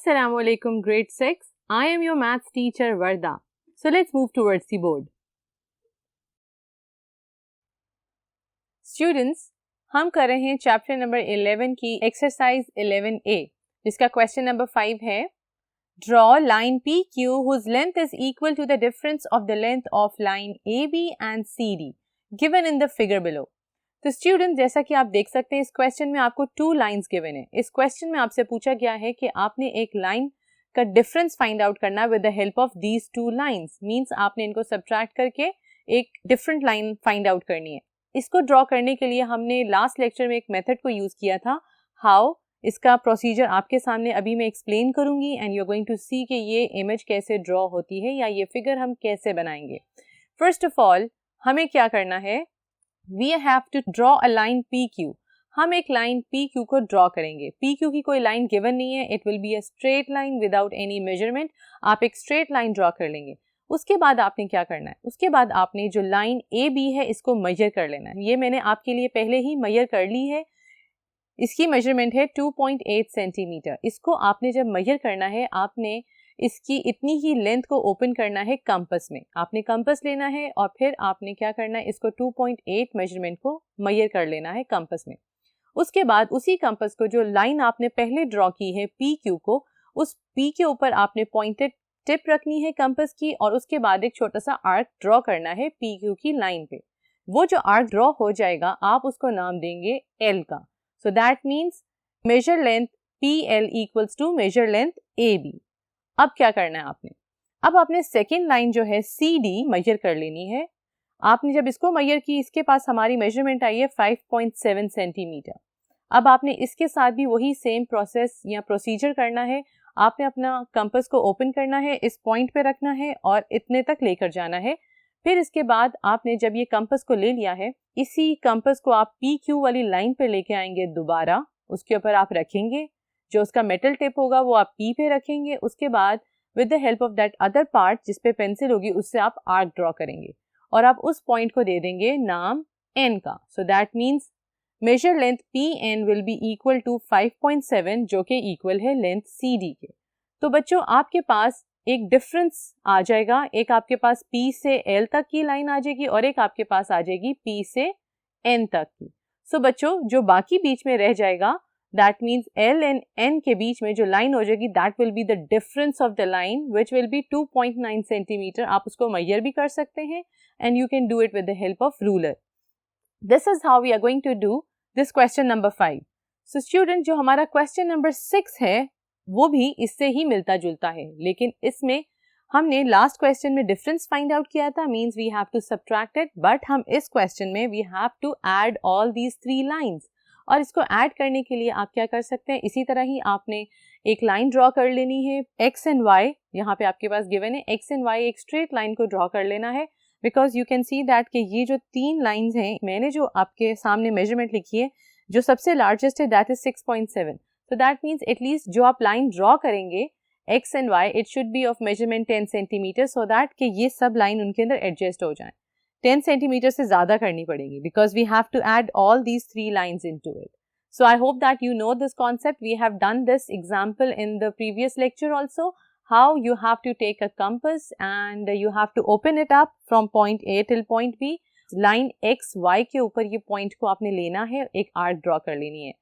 Assalamu alaikum grade 6. I am your maths teacher Varda. So let's move towards the board. Students, हम कर रहे हैं chapter number 11 की exercise 11A जिसका question number 5 है Draw line PQ whose length is equal to the difference of the length of line AB and CD given in the figure below. तो student जैसा कि आप देख सकते हैं इस क्वेश्चन में आपको 2 लाइंस गिवन है. इस क्वेश्चन में आपसे पूछा गया है कि आपने एक लाइन का डिफरेंस फाइंड आउट करना है with the help of these 2 lines. Means आपने इनको सब्ट्रैक्ट करके एक डिफरेंट लाइन फाइंड आउट करनी है. इसको ड्रॉ करने के लिए हमने लास्ट लेक्चर में एक मेथड को यूज किया था. हाउ, इसका प्रोसीजर आपके सामने अभी मैं एक्सप्लेन करूंगी and you are going to see कि ये इमेज कैसे ड्रॉ होती है या ये फिगर हम कैसे बनाएंगे. फर्स्ट ऑफ ऑल हमें क्या करना है, we have to draw a line PQ. हम एक लाइन PQ को ड्रॉ करेंगे. PQ की कोई लाइन गिवन नहीं है. It will be a straight line without any measurement. आप एक स्ट्रेट लाइन ड्रॉ कर लेंगे. उसके बाद आपने क्या करना है, उसके बाद आपने जो लाइन AB है इसको मेजर कर लेना है. ये मैंने आपके लिए पहले ही मेजर कर ली है. इसकी मेजरमेंट है 2.8 सेंटीमीटर. इसको आपने जब मेजर करना है आपने इसकी इतनी ही लेंथ को ओपन करना है कंपास में. आपने कंपास लेना है और फिर आपने क्या करना है, इसको 2.8 मेजरमेंट को मेजर कर लेना है कंपास में. उसके बाद उसी कंपास को जो लाइन आपने पहले ड्रॉ की है PQ को, उस P के ऊपर आपने पॉइंटेड टिप रखनी है कंपास की और उसके बाद एक छोटा सा आर्क ड्रॉ करना है PQ की लाइन पे. वो जो आर्क ड्रॉ हो जाएगा आप उसको नाम देंगे L का. So that means major length PL equals to major length AB. अब क्या करना है आपने, अब आपने सेकेंड लाइन जो है CD मेजर कर लेनी है. आपने जब इसको मेजर की, इसके पास हमारी मेजरमेंट आई है 5.7 सेंटीमीटर. अब आपने इसके साथ भी वही सेम प्रोसेस या प्रोसीजर करना है. आपने अपना कंपास को ओपन करना है, इस पॉइंट पे रखना है और इतने तक लेकर जाना है. फिर इसके बाद आपने जब ये कंपास को ले लिया है, इसी कंपास को आप PQ वाली लाइन पे लेके आएंगे दोबारा. उसके ऊपर आप रखेंगे, जो उसका मेटल टिप होगा वो आप P पे रखेंगे. उसके बाद with the help of that other part जिस पे पेंसिल होगी उससे आप आर्क ड्रॉ करेंगे और आप उस पॉइंट को दे देंगे नाम N का. So that means major length PN will be equal to 5.7 जो कि इक्वल है लेंथ CD के. तो बच्चों आपके पास एक डिफरेंस आ जाएगा. एक आपके पास P से L तक की लाइन आ जाएगी और एक आपके पास आ जाएगी P से N तक की. सो बच्चों जो बाकी बीच में रह जाएगा that means L and N के बीच में जो लाइन हो जाएगी that will be the difference of the line which will be 2.9 centimetre. आप उसको मेजर भी कर सकते हैं and you can do it with the help of ruler. This is how we are going to do this question number 5. So student जो हमारा question number 6 है वो भी इससे ही मिलता जुलता है, लेकिन इसमें हमने लास्ट क्वेश्चन में डिफरेंस फाइंड आउट किया था. Means we have to subtract it, but हम इस क्वेश्चन में we have to add all these 3 lines. और इसको ऐड करने के लिए आप क्या कर सकते हैं, इसी तरह ही आपने एक लाइन ड्रॉ कर लेनी है. X एंड Y यहाँ पे आपके पास गिवन है. X एंड Y एक स्ट्रेट लाइन को ड्रॉ कर लेना है because you can see that कि ये जो 3 लाइंस हैं, मैंने जो आपके सामने मेजरमेंट लिखी है, जो सबसे लार्जेस्ट है that is 6.7. So that means at least जो आप लाइन ड्रॉ करेंगे X and Y it should be of measurement 10 centimetre so that कि ये सब लाइन उनके अंदर एडजस्ट हो जाए. 10 सेंटीमीटर से ज़्यादा करनी पड़ेगी because we have to add all these 3 lines into it. So I hope that you know this concept. We have done this example in the previous lecture also, how you have to take a compass and you have to open it up from point A till point B. Line X, Y के ऊपर ये point को आपने लेना है, एक arc draw कर लेनी है.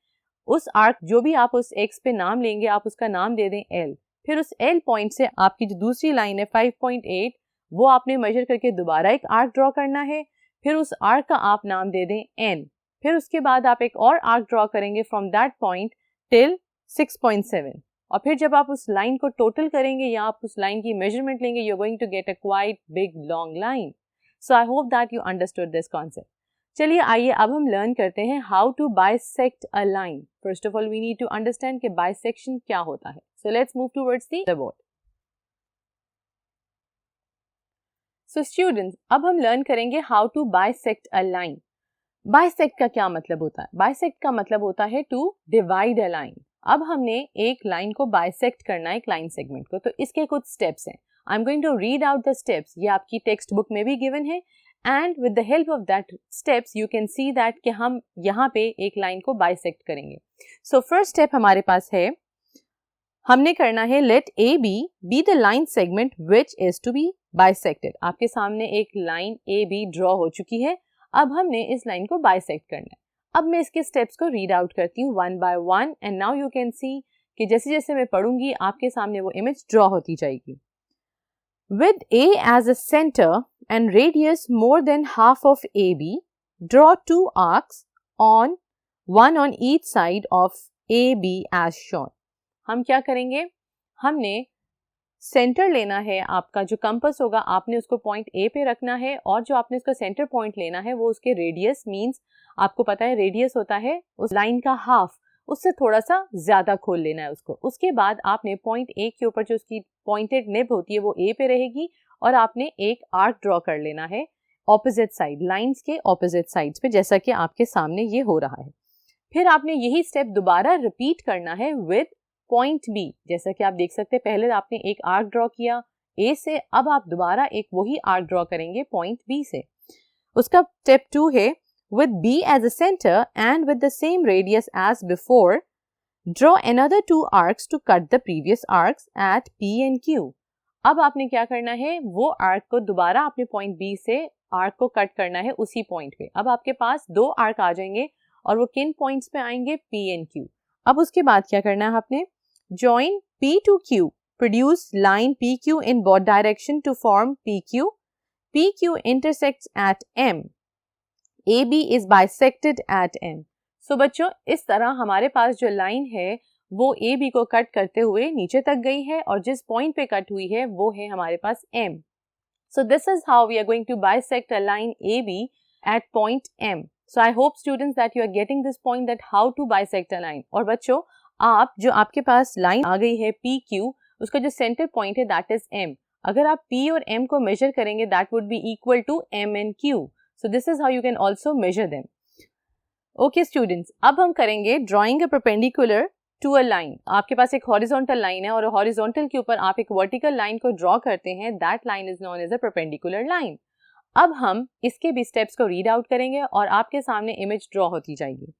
उस arc जो भी आप उस X पे नाम लेंगे आप उसका नाम दे दें L. फिर उस L point से आपकी जो दूसरी line है 5.8 वो आपने measure करके दोबारा एक arc draw करना है. फिर उस arc का आप नाम दे दें N. फिर उसके बाद आप एक और आर्क ड्रॉ करेंगे फ्रॉम दैट पॉइंट टिल 6.7 और फिर जब आप उस लाइन को टोटल करेंगे या आप उस लाइन की मेजरमेंट लेंगे you are going to get a quite big long line. So I hope that you understood this concept. चलिए आइए अब हम लर्न करते हैं how to bisect a line. First of all we need to understand कि bisection क्या होता है. So let's move towards the board. So students अब हम लर्न करेंगे how to bisect a line. Bisect का क्या मतलब होता है? बाइसेक्ट का मतलब होता है टू डिवाइड अ लाइन. अब हमने एक लाइन को बाइसेक्ट करना है, एक लाइन सेगमेंट को, तो इसके कुछ स्टेप्स हैं. I am going to read out the steps. ये आपकी टेक्स्ट बुक में भी गिवन है and with the help of that steps you can see that कि हम यहाँ पे एक लाइन को बाइसेक्ट करेंगे. सो फर्स्ट स्टेप हमारे पास है हमने करना है let A B the line segment which is to be bisected. आपके सामने एक लाइन ए बी ड्रॉ हो चुकी है, अब हमने इस लाइन को बाइसेक्ट करना है। अब मैं इसके स्टेप्स को रीड आउट करती हूँ one by one and now you can सी कि जैसे जैसे मैं पढ़ूंगी आपके सामने वो इमेज ड्रॉ होती जाएगी। With A as a center and radius more than half of AB, draw two arcs one on each side of AB as shown. हम क्या करेंगे, हमने सेंटर लेना है, आपका जो कंपास होगा आपने उसको पॉइंट ए पे रखना है और जो आपने उसका सेंटर पॉइंट लेना है वो उसके रेडियस मींस आपको पता है रेडियस होता है उस लाइन का हाफ, उससे थोड़ा सा ज्यादा खोल लेना है उसको। उसके बाद आपने पॉइंट ए के ऊपर जो उसकी पॉइंटेड निब होती है वो ए पे रहेगी और आपने एक आर्क ड्रॉ कर लेना है ऑपोजिट साइड, लाइंस के ऑपोजिट साइड्स पे, जैसा कि आपके सामने ये हो रहा है। फिर आपने यही स्टेप दोबारा रिपीट करना है विद पॉइंट बी। जैसा कि आप देख सकते हैं पहले आपने एक आर्क ड्रॉ किया ए से, अब आप दोबारा एक वही आर्क ड्रॉ करेंगे पॉइंट बी से। उसका स्टेप 2 है with B as a center and with the same radius as before, draw another two arcs to cut the previous arcs at P and Q. अब आपने क्या करना है, वो आर्क को दोबारा आपने पॉइंट B से आर्क को कट करना है उसी पॉइंट पे। अब आपके पास दो आर्क आ जाएंगे और वो किन पॉइंट्स पे आएंगे, P and Q। अब उसके बाद क्या करना है आपने, join P to Q, produce line PQ in both direction to form PQ. PQ intersects at M. AB is bisected at M. So बच्चों इस तरह हमारे पास जो लाइन है वो AB को कट करते हुए नीचे तक गई है और जिस पॉइंट पे कट हुई है वो है हमारे पास M. So this is how we are going to bisect a line AB at point M. So I hope students that you are getting this point that how to bisect a line. और बच्चों आप जो आपके पास line आ गई है PQ, उसका जो centre point है that is M. अगर आप P और M को मेजर करेंगे that would be equal to M and Q. So this is how you can also measure them. Okay students, अब हम करेंगे drawing a perpendicular to a line. आपके पास एक horizontal line है और horizontal के ऊपर आप एक vertical line को draw करते हैं, that line is known as a perpendicular line. अब हम इसके भी steps को read out करेंगे और आपके सामने image draw होती जाएगी।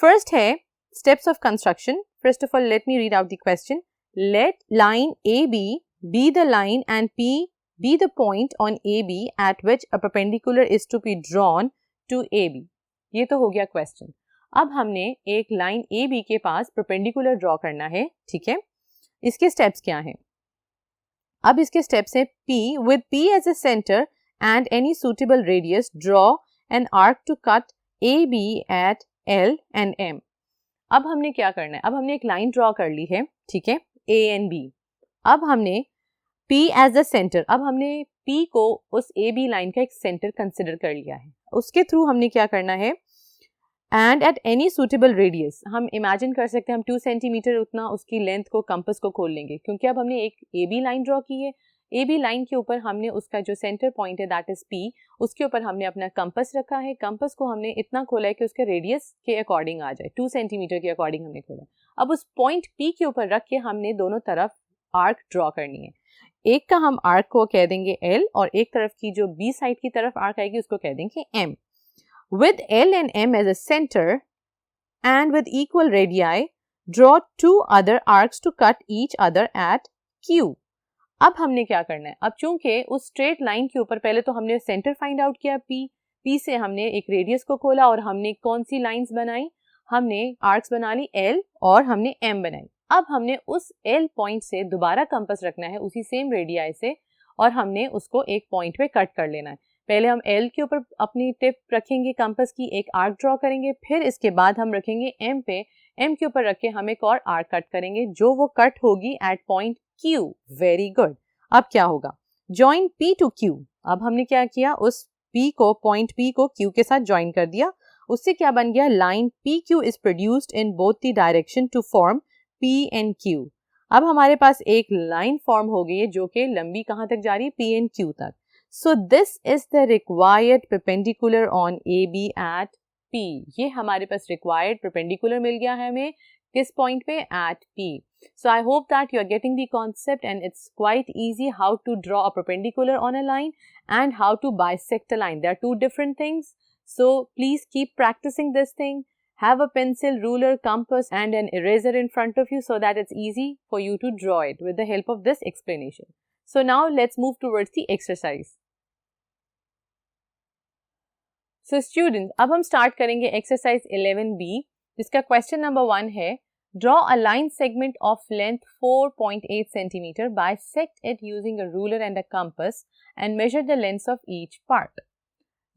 First है steps of construction. First of all, let me read out the question. Let line AB be the line and P be the point on AB at which a perpendicular is to be drawn to AB. ये तो हो गया question. अब हमने एक line AB के पास perpendicular draw करना है, ठीक है। इसके स्टेप्स क्या हैं? अब इसके स्टेप्स हैं P with P as a center and any suitable radius draw an arc to cut AB at L and M. अब हमने क्या करना है? अब हमने एक लाइन ड्रॉ कर ली है, ठीक है, A and B. अब हमने P as a center, अब हमने P को उस AB लाइन का एक सेंटर कंसिडर कर लिया है। उसके थ्रू हमने क्या करना है, and at any suitable radius, हम इमेजिन कर सकते हैं हम 2 सेंटीमीटर उतना उसकी लेंथ को कंपास को खोल लेंगे, क्योंकि अब हमने एक AB लाइन ड्रॉ की है। AB लाइन के ऊपर हमने उसका जो सेंटर पॉइंट है दैट इज P, उसके ऊपर हमने अपना कंपास रखा है। कंपास को हमने इतना खोला है कि उसके रेडियस के अकॉर्डिंग आ जाए, 2 सेंटीमीटर के अकॉर्डिंग हमने खोला। अब उस पॉइंट P के ऊपर रख के हमने दोनों तरफ आर्क ड्रॉ करनी है। एक का हम आर्क को कह देंगे L और एक तरफ की जो B साइड की तरफ आर्क आएगी उसको कह देंगे M. With L and M as a center and with equal radii, draw 2 other arcs to cut each other at Q. अब हमने क्या करना है, अब चूंकि उस स्ट्रेट लाइन के ऊपर पहले तो हमने सेंटर फाइंड आउट किया P से हमने एक रेडियस को खोला और हमने कौन सी लाइंस बनाई, हमने आर्क्स बना ली L और हमने M बनाई। अब हमने उस L पॉइंट से दोबारा कंपास रखना है उसी सेम रेडियाई से और हमने उसको एक पॉइंट पे कट कर लेना है। पहले हम L के ऊपर अपनी टिप रखेंगे कंपास की, एक आर्क ड्रॉ करेंगे, फिर इसके बाद हम रखेंगे M पे, M के ऊपर रख के हम एक और आर्क कट करेंगे जो वो कट होगी at point Q। Very good. अब क्या होगा, जॉइन P टू Q। अब हमने क्या किया, उस P को पॉइंट P को Q के साथ ज्वाइन कर दिया। उससे क्या बन गया, line PQ is produced in both the direction to form P and Q। अब हमारे पास एक लाइन फॉर्म हो गई है जो कि लंबी कहाँ तक जा रही है, P and Q तक। So this is the required perpendicular on AB at P. ये हमारे पास required perpendicular मिल गया है हमें किस पॉइंट पे, at P. So I hope that you are getting the concept and it's quite easy how to draw a perpendicular on a line and how to bisect a line. They are two different things. So please keep practicing this thing. Have a pencil, ruler, compass and an eraser in front of you so that it's easy for you to draw it with the help of this explanation. So now let's move towards the exercise. So students, अब हम start करेंगे exercise 11B जिसका question number 1 है Draw a line segment of length 4.8 cm, bisect it using a ruler and a compass and measure the lengths of each part.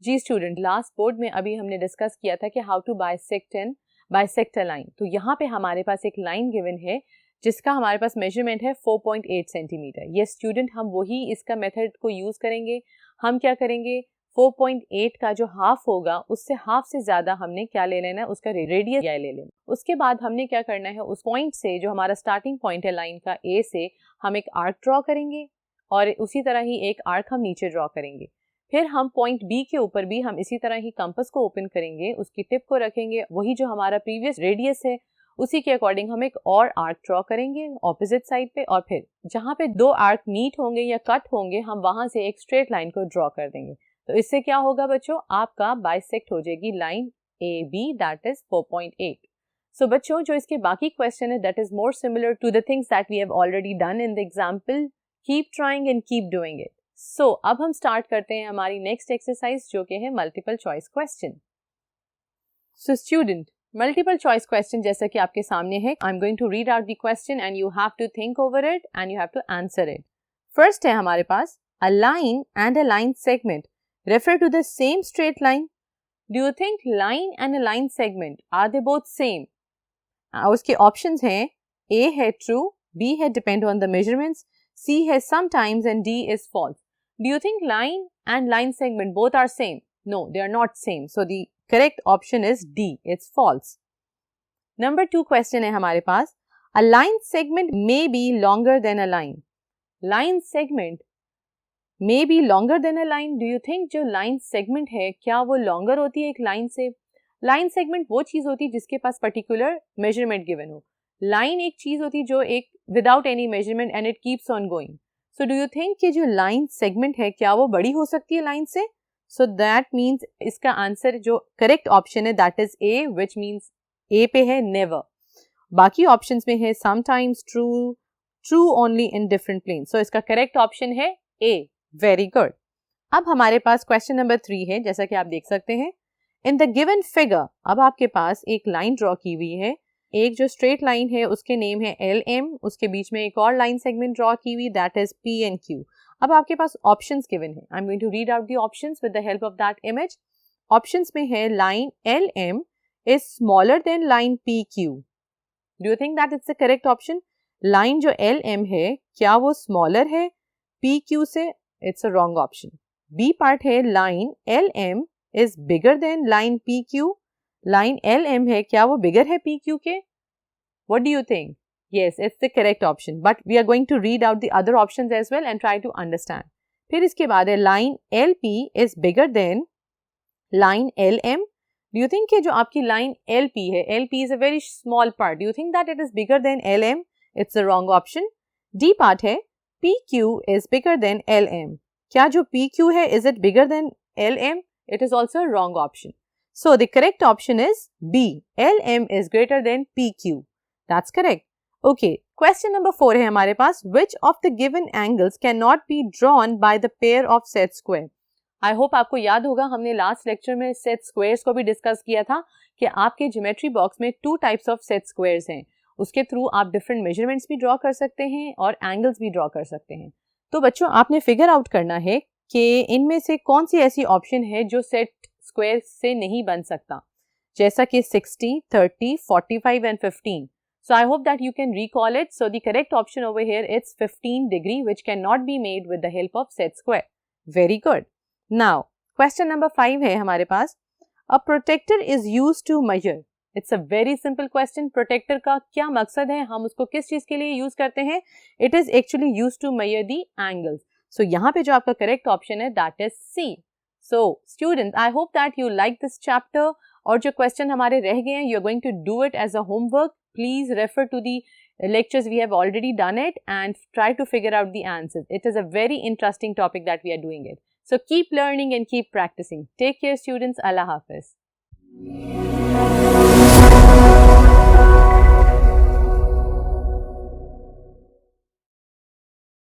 जी student, last board में अभी हमने discuss किया था कि how to bisect a line. तो यहाँ पे हमारे पास एक लाइन गिवन है जिसका हमारे पास मेजरमेंट है 4.8 सेंटीमीटर. ये स्टूडेंट हम वही इसका मेथड को यूज़ करेंगे. हम क्या करेंगे, 4.8 का जो हाफ होगा उससे हाफ से ज़्यादा हमने क्या ले लेना है, उसका रेडियस ले लेना. उसके बाद हमने क्या करना है, उस पॉइंट से जो हमारा स्टार्टिंग पॉइंट है लाइन का ए से, हम एक आर्क ड्रॉ करेंगे और उसी तरह ही एक आर्क हम नीचे ड्रॉ करेंगे. फिर हम पॉइंट बी के ऊपर भी हम इसी तरह ही कंपास को ओपन करेंगे, उसकी टिप को रखेंगे, वही जो हमारा प्रीवियस रेडियस है उसी के अकॉर्डिंग हम एक और आर्क ड्रॉ करेंगे ऑपोजिट साइड पे, और फिर जहाँ पे दो आर्क मीट होंगे या कट होंगे हम वहां से एक स्ट्रेट लाइन को ड्रॉ कर देंगे. तो इससे क्या होगा बच्चों, आपका बाइसेक्ट हो जाएगी line A B, that is 4.8. So बच्चों, जो इसके बाकी क्वेश्चन है that is more similar to the things that we have already done in the example. Keep trying and keep doing it. So अब हम स्टार्ट करते हैं हमारी नेक्स्ट एक्सरसाइज जो कि है multiple choice question. So student, multiple choice question जैसा कि आपके सामने है, I am going to read out the question and you have to think over it and you have to answer it. First है हमारे पास, a line and a line segment refer to the same straight line. Do you think line and a line segment are they both same? उसके options हैं, A है true, B है depend on the measurements, C है sometimes and D is false. Do you think line and line segment both are same? No, they are not same. So the correct option is D, it's false. Number 2 question है हमारे पास, a line segment may be longer than a line. Line segment may be longer than a line. Do you think जो line segment है क्या वो longer होती है एक line से? लाइन सेगमेंट वो चीज़ होती है जिसके पास पर्टिकुलर मेजरमेंट गिवन हो. लाइन एक चीज़ होती है जो एक without any measurement and it keeps on going. So do you think कि जो लाइन सेगमेंट है क्या वो बड़ी हो सकती है लाइन से? सो दैट मीन्स इसका आंसर जो करेक्ट ऑप्शन है that is A, which means A पे है नेवर. बाकी ऑप्शन में है sometimes, true, true only in different plane. So इसका करेक्ट ऑप्शन है ए. Very good. अब हमारे पास क्वेश्चन नंबर 3 है, जैसा कि आप देख सकते हैं. इन द गिवन फिगर, अब आपके पास एक लाइन ड्रॉ की हुई है, एक जो स्ट्रेट लाइन है उसके नेम है एल एम, उसके बीच में एक और लाइन सेगमेंट ड्रॉ की हुई that is P and Q. अब आपके पास ऑप्शंस गिवन है, I am going to read out the options with the help of that image. Options में है line L M is smaller than line P Q. Do you think that is the correct option? Line जो L M है क्या वो smaller है P Q से? It's a wrong option. B part है line LM is bigger than line PQ. Line LM है क्या वो bigger है PQ के? What do you think? Yes, it's the correct option. But we are going to read out the other options as well and try to understand. फिर इसके बाद है line LP is bigger than line LM. Do you think कि जो आपकी line LP है, LP is a very small part. Do you think that it is bigger than LM? It's the wrong option. D part है PQ is bigger than LM. क्या जो PQ है is it bigger than LM? It is also a wrong option. So the correct option is B. LM is greater than PQ. That's correct. Okay. Question number 4 है हमारे पास. Which of the given angles cannot be drawn by the pair of set square? I hope आपको याद होगा हमने last lecture में set squares को भी discuss किया था कि आपके ज्योमेट्री बॉक्स में 2 types of set squares हैं. उसके थ्रू आप डिफरेंट मेजरमेंट्स भी ड्रॉ कर सकते हैं और एंगल्स भी ड्रॉ कर सकते हैं. तो बच्चों आपने फिगर आउट करना है कि इनमें से कौन सी ऐसी ऑप्शन है जो सेट स्क्वायर से नहीं बन सकता, जैसा कि 60, 30, 45 and 15. So I hope that you can recall it. So the correct option over here it's 15 degree which can not be made with the help of set square. Very good. Now question number 5 है हमारे पास. A protractor is used to measure. It's a very simple question. Protractor का क्या मकसद है, हम उसको किस चीज के लिए यूज करते हैं? It is actually use to measure the angles. So यहाँ पे जो आपका करेक्ट ऑप्शन है that is C. So students, I hope that you like this chapter. और जो क्वेश्चन हमारे रह गए हैं you are going to do it as a homework. Please refer to the lectures we have already done it and try to figure out the answers. It is a very interesting topic that we are doing it. So keep learning and keep practicing. Take care students. Allah Hafiz.